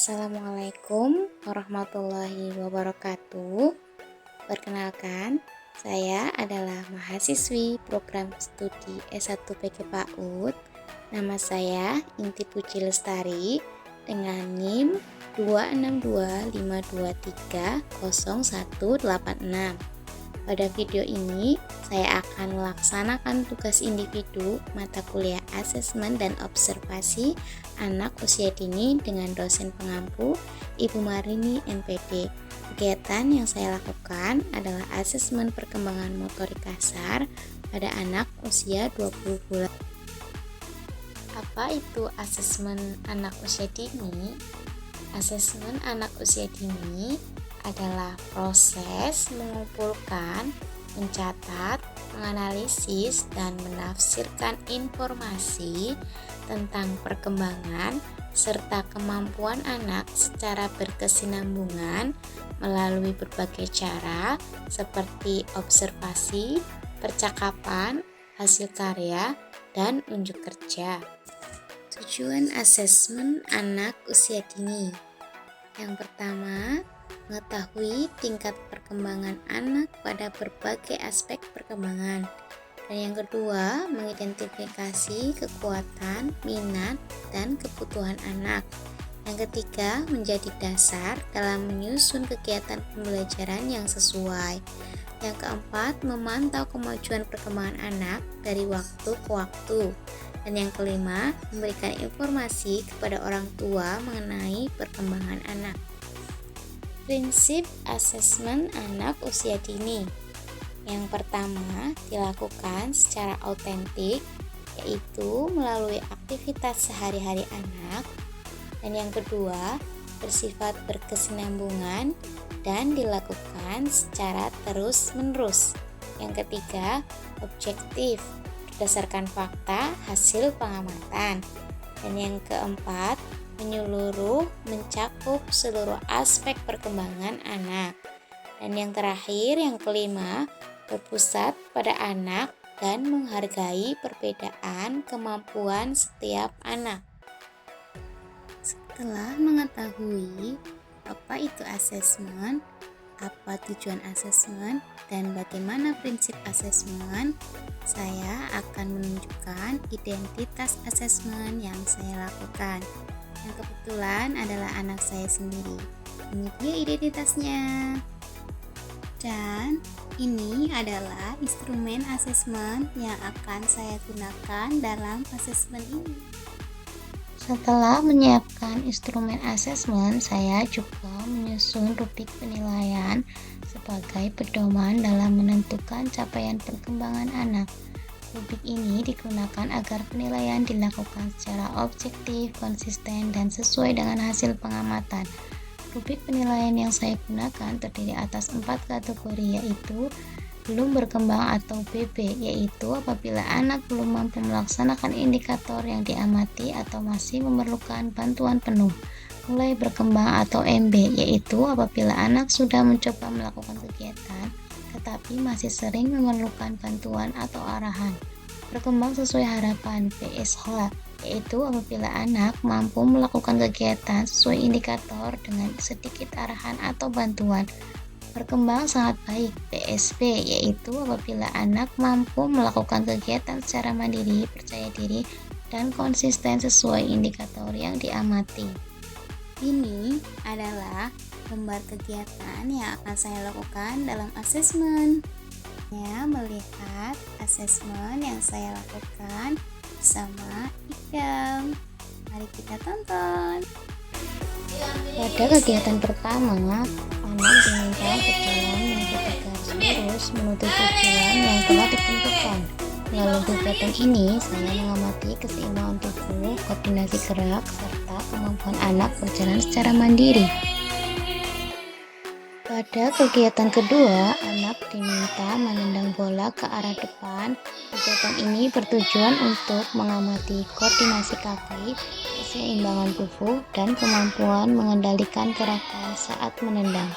Assalamualaikum warahmatullahi wabarakatuh. Perkenalkan, saya adalah mahasiswi program studi S1 PG PAUD. Nama saya Inti Puji Lestari dengan NIM 26252300186. Pada video ini, saya akan melaksanakan tugas individu mata kuliah asesmen dan observasi anak usia dini dengan dosen pengampu Ibu Marini MPD. Kegiatan yang saya lakukan adalah asesmen perkembangan motorik kasar pada anak usia 20 bulan. Apa itu asesmen anak usia dini? Asesmen anak usia dini adalah proses mengumpulkan, mencatat, menganalisis, dan menafsirkan informasi tentang perkembangan serta kemampuan anak secara berkesinambungan melalui berbagai cara seperti observasi, percakapan, hasil karya, dan unjuk kerja. Tujuan asesmen anak usia dini. Yang pertama, mengetahui tingkat perkembangan anak pada berbagai aspek perkembangan. Dan yang kedua, mengidentifikasi kekuatan, minat, dan kebutuhan anak. Yang ketiga, menjadi dasar dalam menyusun kegiatan pembelajaran yang sesuai. Yang keempat, memantau kemajuan perkembangan anak dari waktu ke waktu. Dan yang kelima, memberikan informasi kepada orang tua mengenai perkembangan anak. Prinsip asesmen anak usia dini. Yang pertama, dilakukan secara autentik, yaitu melalui aktivitas sehari-hari anak. Dan yang kedua, bersifat berkesinambungan dan dilakukan secara terus-menerus. Yang ketiga, objektif, berdasarkan fakta hasil pengamatan. Dan yang keempat, menyeluruh, mencakup seluruh aspek perkembangan anak. Dan yang terakhir, yang kelima, berpusat pada anak dan menghargai perbedaan kemampuan setiap anak. Setelah mengetahui apa itu asesmen, apa tujuan asesmen, dan bagaimana prinsip asesmen, saya akan menunjukkan identitas asesmen yang saya lakukan. Yang kebetulan adalah anak saya sendiri. Ini dia identitasnya. Dan ini adalah instrumen asesmen yang akan saya gunakan dalam asesmen ini. Setelah menyiapkan instrumen asesmen, saya juga menyusun rubrik penilaian sebagai pedoman dalam menentukan capaian perkembangan anak. Rubrik ini digunakan agar penilaian dilakukan secara objektif, konsisten, dan sesuai dengan hasil pengamatan. Rubrik penilaian yang saya gunakan terdiri atas 4 kategori, yaitu belum berkembang atau BB, yaitu apabila anak belum mampu melaksanakan indikator yang diamati atau masih memerlukan bantuan penuh. Mulai berkembang atau MB, yaitu apabila anak sudah mencoba melakukan kegiatan tetapi masih sering memerlukan bantuan atau arahan. Berkembang sesuai harapan PSH, yaitu apabila anak mampu melakukan kegiatan sesuai indikator dengan sedikit arahan atau bantuan. Berkembang sangat baik PSP, yaitu apabila anak mampu melakukan kegiatan secara mandiri, percaya diri, dan konsisten sesuai indikator yang diamati. Ini adalah gambar kegiatan yang akan saya lakukan dalam asesmen. Ya, melihat asesmen yang saya lakukan bersama Ikam. Mari kita tonton. Pada kegiatan pertama, anak diminta berjalan mengikuti garis lurus menuju tujuan yang telah ditentukan. Melalui kegiatan ini, saya mengamati keseimbangan tubuh, koordinasi gerak, serta kemampuan anak berjalan secara mandiri. Pada kegiatan kedua, anak diminta menendang bola ke arah depan. Kegiatan ini bertujuan untuk mengamati koordinasi kaki, keseimbangan tubuh, dan kemampuan mengendalikan gerakan saat menendang.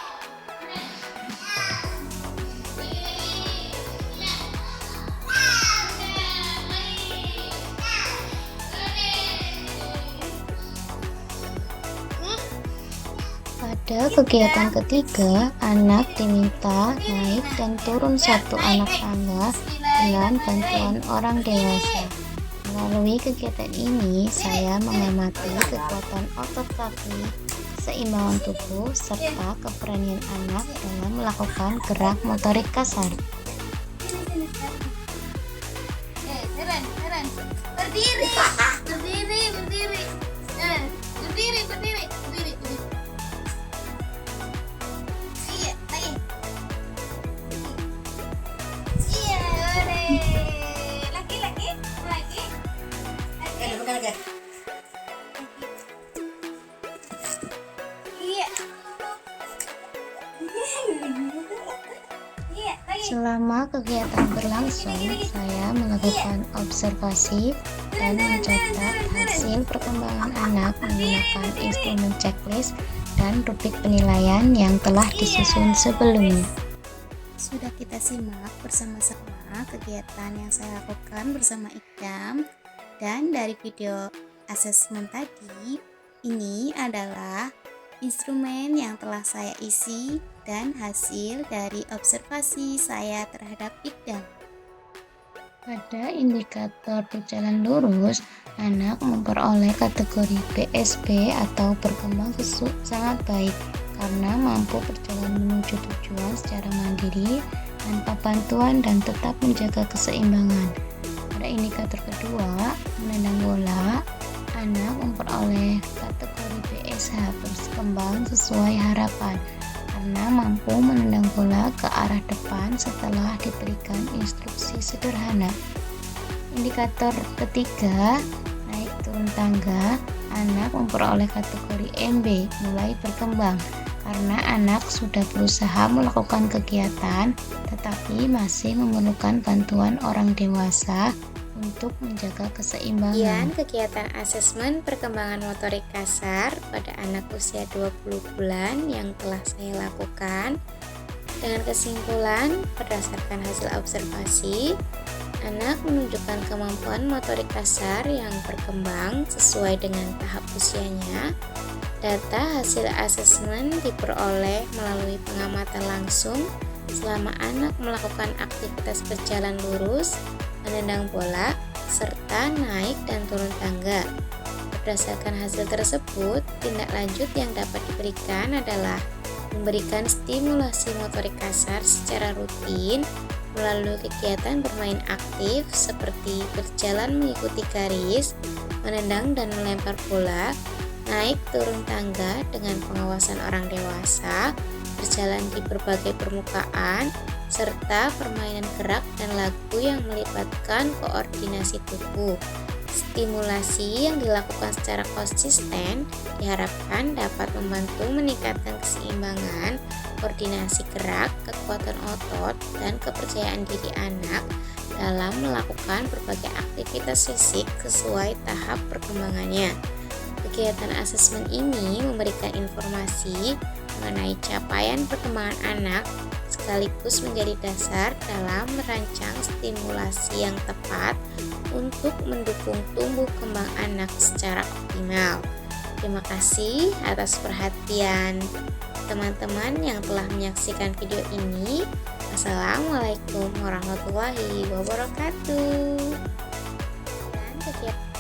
Pada kegiatan ketiga, anak diminta naik dan turun satu anak tangga dengan bantuan orang dewasa. Melalui kegiatan ini, saya mengamati kekuatan otot kaki, keseimbangan tubuh, serta keberanian anak dalam melakukan gerak motorik kasar. Berdiri, berdiri, berdiri, berdiri, berdiri, berdiri. Iya, lagi. Iya, lagi, lagi, lagi. Bukan lagi. Iya. Iya, lagi. Selama kegiatan berlangsung, saya melakukan observasi dan mencatat hasil perkembangan anak menggunakan instrumen checklist dan rubrik penilaian yang telah disusun sebelumnya. Sudah kita simak bersama-sama kegiatan yang saya lakukan bersama Ikdam, dan dari video asesmen tadi, ini adalah instrumen yang telah saya isi dan hasil dari observasi saya terhadap Ikdam. Pada indikator berjalan lurus, anak memperoleh kategori BSB atau berkembang sangat baik karena mampu berjalan menuju tujuan secara mandiri tanpa bantuan dan tetap menjaga keseimbangan. Pada indikator kedua, menendang bola, anak memperoleh kategori BSH berkembang sesuai harapan karena mampu menendang bola ke arah depan setelah diberikan instruksi sederhana. Indikator ketiga, naik turun tangga, anak memperoleh kategori MB mulai berkembang karena anak sudah berusaha melakukan kegiatan tetapi masih memerlukan bantuan orang dewasa untuk menjaga keseimbangan. Kegiatan asesmen perkembangan motorik kasar pada anak usia 20 bulan yang telah saya lakukan. Dengan kesimpulan, berdasarkan hasil observasi, anak menunjukkan kemampuan motorik kasar yang berkembang sesuai dengan tahap usianya. Data hasil asesmen diperoleh melalui pengamatan langsung selama anak melakukan aktivitas berjalan lurus, menendang bola, serta naik dan turun tangga. Berdasarkan hasil tersebut, tindak lanjut yang dapat diberikan adalah memberikan stimulasi motorik kasar secara rutin melalui kegiatan bermain aktif seperti berjalan mengikuti garis, menendang dan melempar bola, naik turun tangga dengan pengawasan orang dewasa, berjalan di berbagai permukaan, serta permainan gerak dan lagu yang melibatkan koordinasi tubuh. Stimulasi yang dilakukan secara konsisten diharapkan dapat membantu meningkatkan keseimbangan, koordinasi gerak, kekuatan otot, dan kepercayaan diri anak dalam melakukan berbagai aktivitas fisik sesuai tahap perkembangannya. Kegiatan asesmen ini memberikan informasi mengenai capaian perkembangan anak sekaligus menjadi dasar dalam merancang stimulasi yang tepat untuk mendukung tumbuh kembang anak secara optimal. Terima kasih atas perhatian teman-teman yang telah menyaksikan video ini. Assalamualaikum warahmatullahi wabarakatuh. Dan kegiatan